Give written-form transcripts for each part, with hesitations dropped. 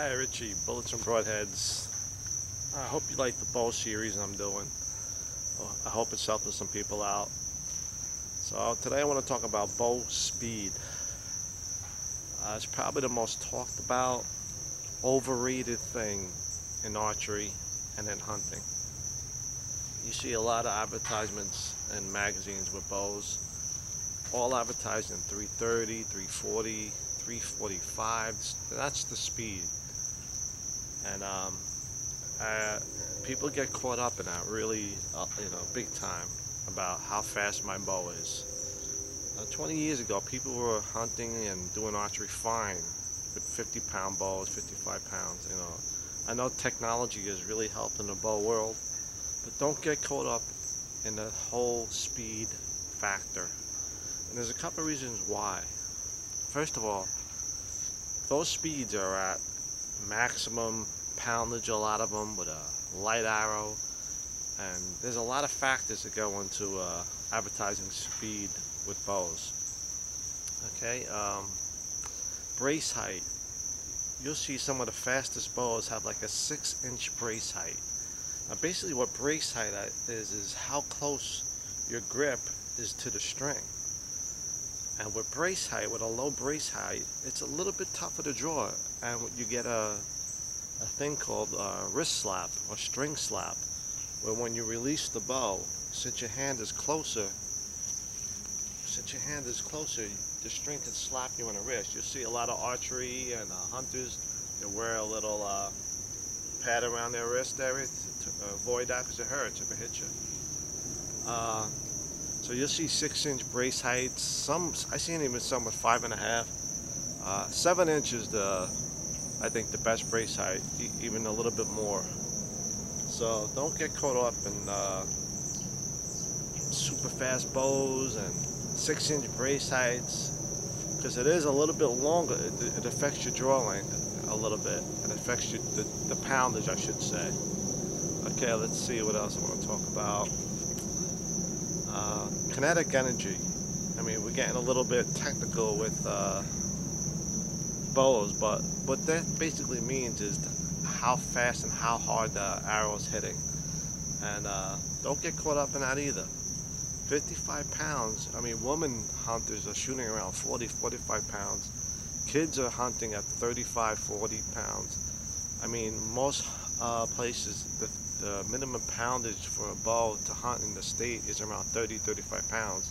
Hi Richie, Bullets and Broadheads. I hope you like the bow series I'm doing. I hope it's helping some people out. So today I want to talk about bow speed. It's probably the most talked about, overrated thing in archery and in hunting. You see a lot of advertisements in magazines with bows, all advertising 330, 340, 345. That's the speed. And people get caught up in that really, big time about how fast my bow is. 20 years ago, people were hunting and doing archery fine with 50-pound bows, 55 pounds. I know technology is really helping the bow world, but don't get caught up in the whole speed factor. And there's a couple of reasons why. First of all, those speeds are at maximum poundage, a lot of them with a light arrow, and there's a lot of factors that go into advertising speed with bows. Okay, brace height. You'll see some of the fastest bows have like a 6-inch brace height. Now basically what brace height is how close your grip is to the string. And with brace height, with a low brace height, it's a little bit tougher to draw, and you get a thing called wrist slap or string slap, where when you release the bow, since your hand is closer, the string can slap you on the wrist. You'll see a lot of archery and hunters, they wear a little pad around their wrist area to avoid that because it hurts if it hits you. So you'll see 6-inch brace heights. Some I seen even some with 5.5. 7 inches I think the best brace height, even a little bit more. So don't get caught up in super fast bows and 6-inch brace heights, because it is a little bit longer. It affects your draw length a little bit. It affects the poundage, I should say. Okay, let's see what else I want to talk about. Kinetic energy. I mean, we're getting a little bit technical with bows, but what that basically means is how fast and how hard the arrow is hitting. And don't get caught up in that either. 55 pounds, I mean, women hunters are shooting around 40, 45 pounds. Kids are hunting at 35, 40 pounds. I mean, most places, the minimum poundage for a bow to hunt in the state is around 30, 35 pounds.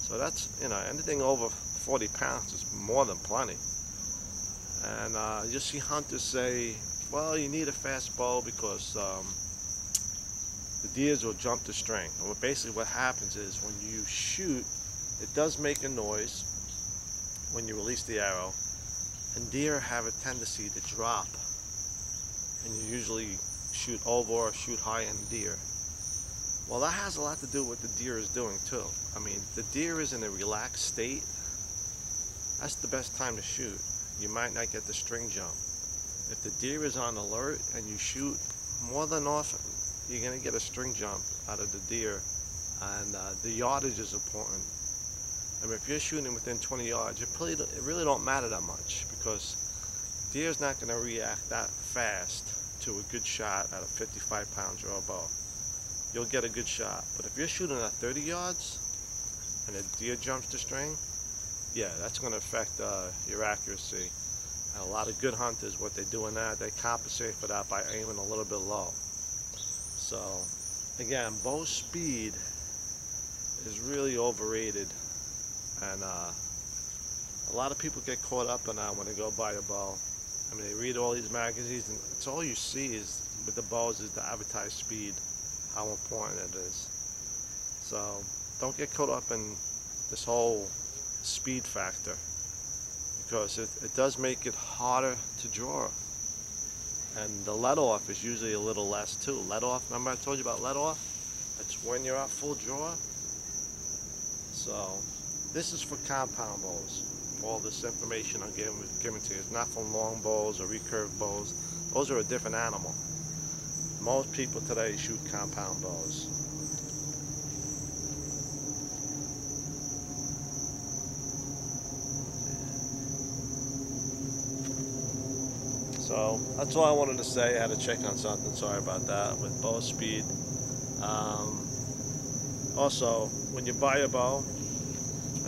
So that's, anything over 40 pounds is more than plenty. And you'll see hunters say, well, you need a fast bow because the deers will jump the string. And basically what happens is when you shoot, it does make a noise when you release the arrow, and deer have a tendency to drop, and you usually shoot over or shoot high in deer. Well, that has a lot to do with what the deer is doing too. I mean, the deer is in a relaxed state. That's the best time to shoot. You might not get the string jump. If the deer is on alert and you shoot, more than often you're going to get a string jump out of the deer. And the yardage is important. I mean, if you're shooting within 20 yards, it really don't matter that much, because the deer's not going to react that fast to a good shot at a 55-pound draw bow. You'll get a good shot. But if you're shooting at 30 yards and a deer jumps the string, yeah, that's going to affect your accuracy. And a lot of good hunters, what they do in that, they compensate for that by aiming a little bit low. So, again, bow speed is really overrated, and a lot of people get caught up in that when they go buy a bow. I mean, they read all these magazines, and it's all you see is with the bows is the advertised speed, how important it is. So don't get caught up in this whole speed factor, because it does make it harder to draw. And the let off is usually a little less too. Let off, remember I told you about let off? It's when you're at full draw. So this is for compound bows. All this information I'm giving to you is not from long bows or recurve bows. Those are a different animal. Most people today shoot compound bows. So that's all I wanted to say. I had to check on something. Sorry about that with bow speed. Um, Also, when you buy a bow,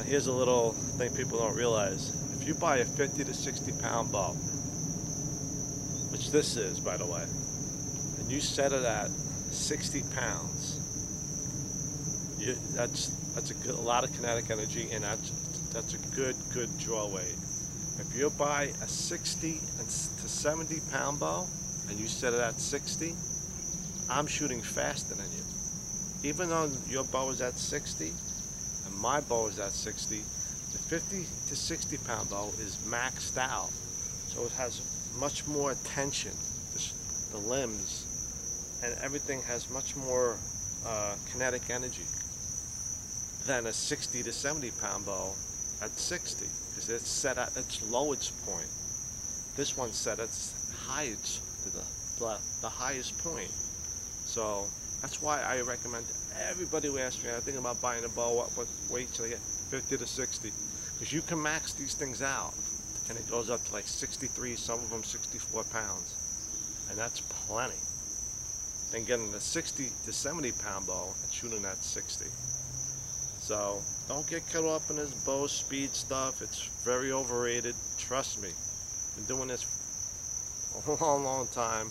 here's a little thing people don't realize. If you buy a 50 to 60 pound bow, which this is, by the way, and you set it at 60 pounds, that's a lot of kinetic energy, and that's a good draw weight. If you buy a 60 to 70 pound bow and you set it at 60, I'm shooting faster than you. Even though your bow is at 60 and my bow is at 60, the 50 to 60 pound bow is maxed out. So it has much more tension. The limbs and everything has much more kinetic energy than a 60 to 70 pound bow at 60, because it's set at its lowest point. This one's set at its highest, the highest point. So that's why I recommend everybody who asks me, I think about buying a bow, what weight should I get? 50 to 60. Because you can max these things out, and it goes up to like 63, some of them 64 pounds. And that's plenty. Then getting a 60 to 70 pound bow and shooting at 60. So don't get caught up in this bow speed stuff. It's very overrated. Trust me. Been doing this for a long time.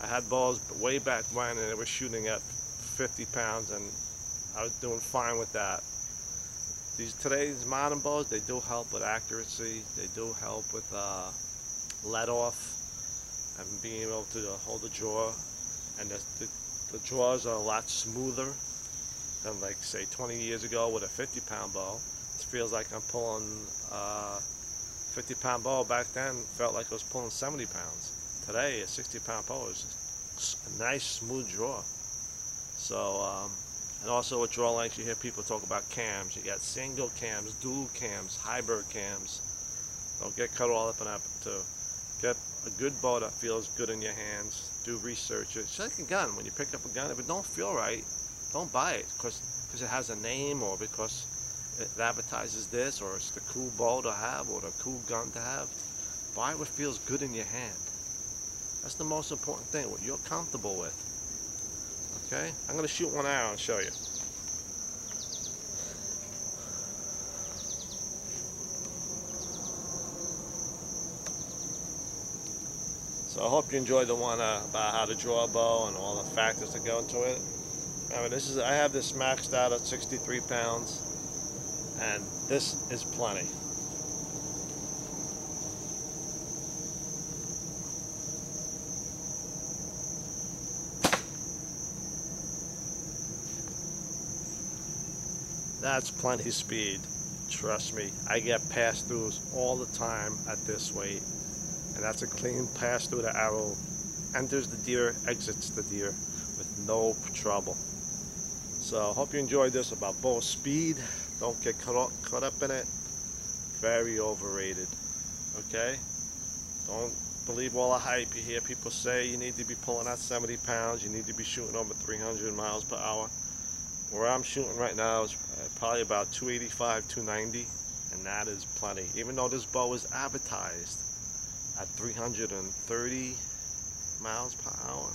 I had bows way back when, and they were shooting at 50 pounds, and I was doing fine with that. Today's modern bows, they do help with accuracy. They do help with let off and being able to hold the draw. And the draws are a lot smoother than, like, say 20 years ago with a 50 pound bow. It feels like I'm pulling 50 pound bow. Back then felt like I was pulling 70 pounds. Today a 60 pound bow is a nice smooth draw. So and also with draw lengths, you hear people talk about cams. You got single cams, dual cams, hybrid cams. Don't get caught all up in that too. Get a good bow that feels good in your hands. Do research. It's like a gun. When you pick up a gun, if it don't feel right, don't buy it because it has a name, or because it advertises this, or it's the cool bow to have, or the cool gun to have. Buy what feels good in your hand. That's the most important thing, what you're comfortable with. Okay? I'm going to shoot one arrow and show you. So I hope you enjoyed the one about how to draw a bow and all the factors that go into it. I mean, I have this maxed out at 63 pounds, and this is plenty. That's plenty speed. Trust me, I get pass-throughs all the time at this weight, and that's a clean pass through. The arrow enters the deer, exits the deer with no trouble. So hope you enjoyed this about bow speed. Don't get caught up in it. Very overrated. Okay? Don't believe all the hype. You hear people say you need to be pulling out 70 pounds, you need to be shooting over 300 miles per hour. Where I'm shooting right now is probably about 285, 290, and that is plenty. Even though this bow is advertised at 330 miles per hour,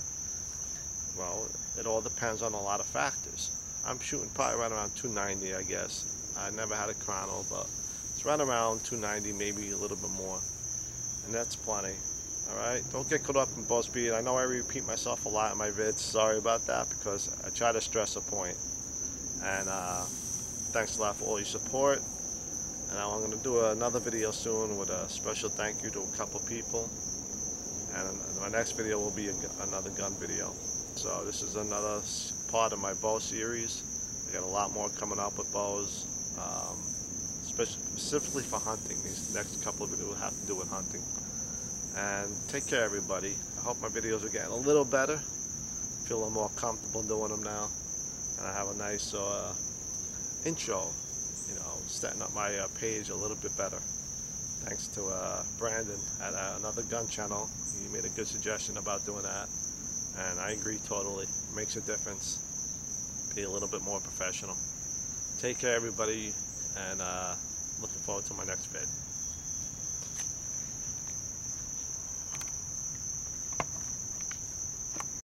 well, it all depends on a lot of factors. I'm shooting probably right around 290, I guess. I never had a chrono, but it's right around 290, maybe a little bit more, and that's plenty. Alright, don't get caught up in bow speed. I know I repeat myself a lot in my vids. Sorry about that, because I try to stress a point. And thanks a lot for all your support. And I'm going to do another video soon with a special thank you to a couple people. And my next video will be another gun video. So this is another part of my bow series. I got a lot more coming up with bows, specifically for hunting. These next couple of videos will have to do with hunting. And take care, everybody. I hope my videos are getting a little better. Feel a little more comfortable doing them now. And I have a nice intro, setting up my page a little bit better. Thanks to Brandon at another gun channel. He made a good suggestion about doing that, and I agree totally. It makes a difference. Be a little bit more professional. Take care, everybody, and looking forward to my next vid.